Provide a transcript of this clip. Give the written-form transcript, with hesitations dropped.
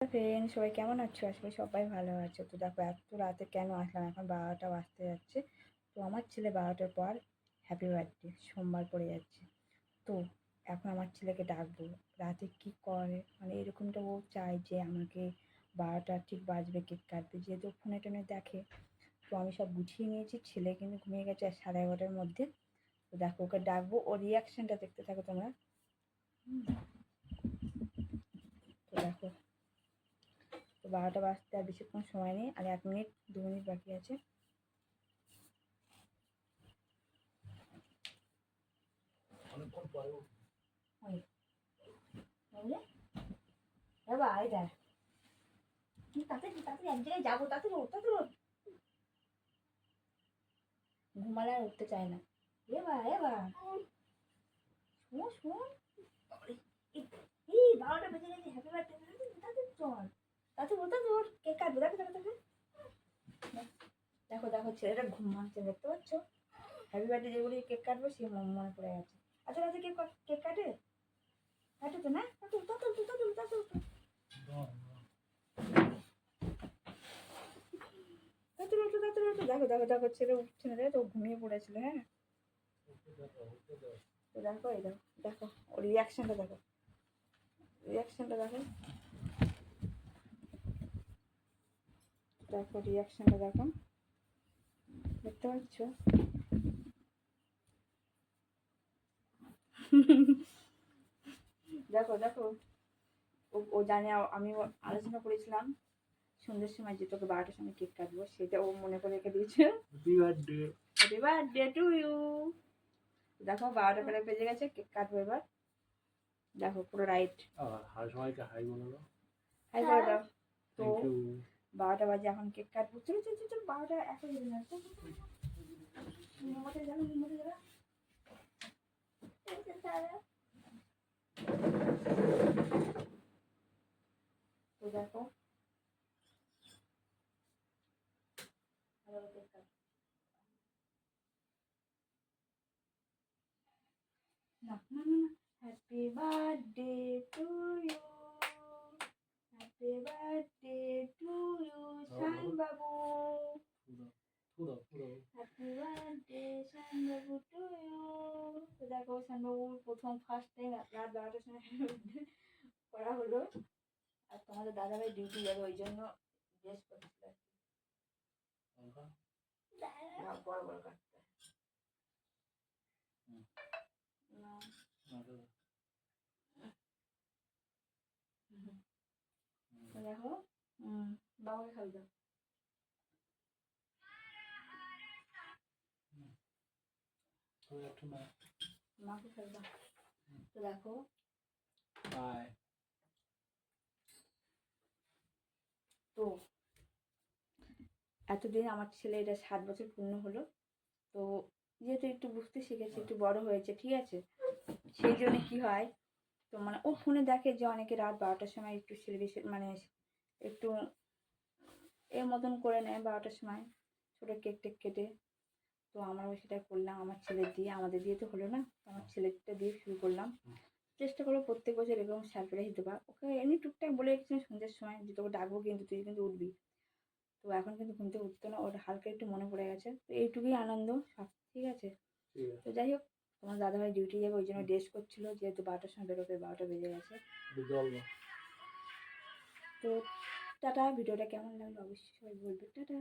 Friend, সবাই কেমন আছো? আসলে সবাই ভালো আছো। তো দেখো এত রাতে কেন আসলাম, এখন 12টা বাজতে যাচ্ছে। তো আমার ছেলে 12টার পর হ্যাপি বার্থডে সোমবার পড়ে যাচ্ছে। তো এখন আমার ছেলেকে ডাকবো, রাতে কি করে, মানে এরকমটা ও চায় যে আমাকে 12টা ঠিক বাজবে কেক কাটবে, যেহেতু ফোনে টোনে দেখে। তো আমি সব গুছিয়ে নিয়েছি, ছেলে কিন্তু ঘুমিয়ে গেছে 11:30টার মধ্যে। তো দেখো ওকে ডাকবো, ওর রিয়াকশানটা দেখতে থাকো তোমরা। তো দেখো, তো 12টা বাজতে আর বেশিক্ষণ সময় নেই, আর 1 মিনিট 2 মিনিট বাকি আছে। তাড়াতাড়ি এক জায়গায় যাবো, তাড়াতাড়ি ঘুমালে আর উঠতে চায় না। শোন শোন, এই 12টা বেজে গেছে, হ্যাপি বার্থডে, তাড়াতাড়ি চল, তাড়াতাড়ি ওর কেক কাটবে। দেখো দেখো দেখো দেখো দেখো ছেলেটা ঘুমাচ্ছে, দেখতে পাচ্ছ? হ্যাপি বার্থডে যেগুলি কেক কাটবে সে মনে পড়ে গেছে। আচ্ছা আচ্ছা, কেক কাটে কাটে তো না, তাড়াতাড়ি দেখো দেখো দেখো, ছেলে উঠছে না, দেখো ঘুমিয়ে পড়েছিল। হ্যাঁ, তো দেখো এই দেখো দেখো ওর রিয়াকশনটা দেখো, রিয়াকশনটা দেখো, দেখো রিয়াকশনটা দেখো, দেখতে পাচ্ছ? দেখো দেখো, ও জানে, আমি আলোচনা করেছিলাম সন্ধ্যের সময় যে তোকে 12টার সময় কেক কাটবো, সেটা ও মনে করে রেখে দিয়েছে। Happy birthday to you. দেখো 12টা প্রায় বেজে গেছে, কেক কাটবো এবার। দেখো পুরো রাইট, হাই করে দাও। তো 12টা বাজে, এখন কেক কাটবো। চলো চলো চলো, 12টা এখন বেজে যাচ্ছে। তো দেখো না না না, happy birthday to you, happy birthday to you Shaan বাবু, happy birthday Shaan Babu to you. তো দেখো শান বাবুর প্রথম ফার্স্ট টাইম রাত 12টার সময় করা হলো। আর তোমাদের দাদাভাই ডিউটি যাবে, ওই জন্য ড্রেস করছিল বড় বড় কাটতে না। দেখো বাবাকে খাই দাও, মাকে খাই দাও। তো দেখো তো এতদিন আমার ছেলে এটা 7 বছর পূর্ণ হলো। তো যেহেতু একটু বুঝতে শিখেছে, একটু বড় হয়েছে, ঠিক আছে, সেই জন্য কি হয়, তো মানে ও ফোনে দেখে যে অনেকে রাত 12টার সময় একটু সেলিব্রেশন, মানে একটু এর মতন করে নেয় 12টার সময় ছোটো কেক টেক কেটে। তো আমরাও সেটা করলাম, আমার ছেলের দিয়ে, আমাদের দিয়ে তো হলো না, আমার ছেলেটা দিয়ে শুরু করলাম। চেষ্টা করবো প্রত্যেক বছর এরকম সারপ্রাইজ দেওয়া ওকে। এমনি টুকটাক বলে রেখেছিলাম সন্ধ্যের সময় যে তোকে ডাকবো, কিন্তু তুই কিন্তু উঠবি। তো এখন কিন্তু ঘুম থেকে উঠতো না, ওর হালকা একটু মনে পড়ে গেছে। তো এইটুকুই আনন্দ সব, ঠিক আছে। তো যাই হোক, তোমার দাদাভাই ডিউটি যাবে, ওই জন্য ড্রেস করছিলো, যেহেতু 12টার সময় বেরোবে, 12টা বেজে গেছে। তো টাটা, ভিডিওটা কেমন লাগলো অবশ্যই সবাই বলবে। টাটা।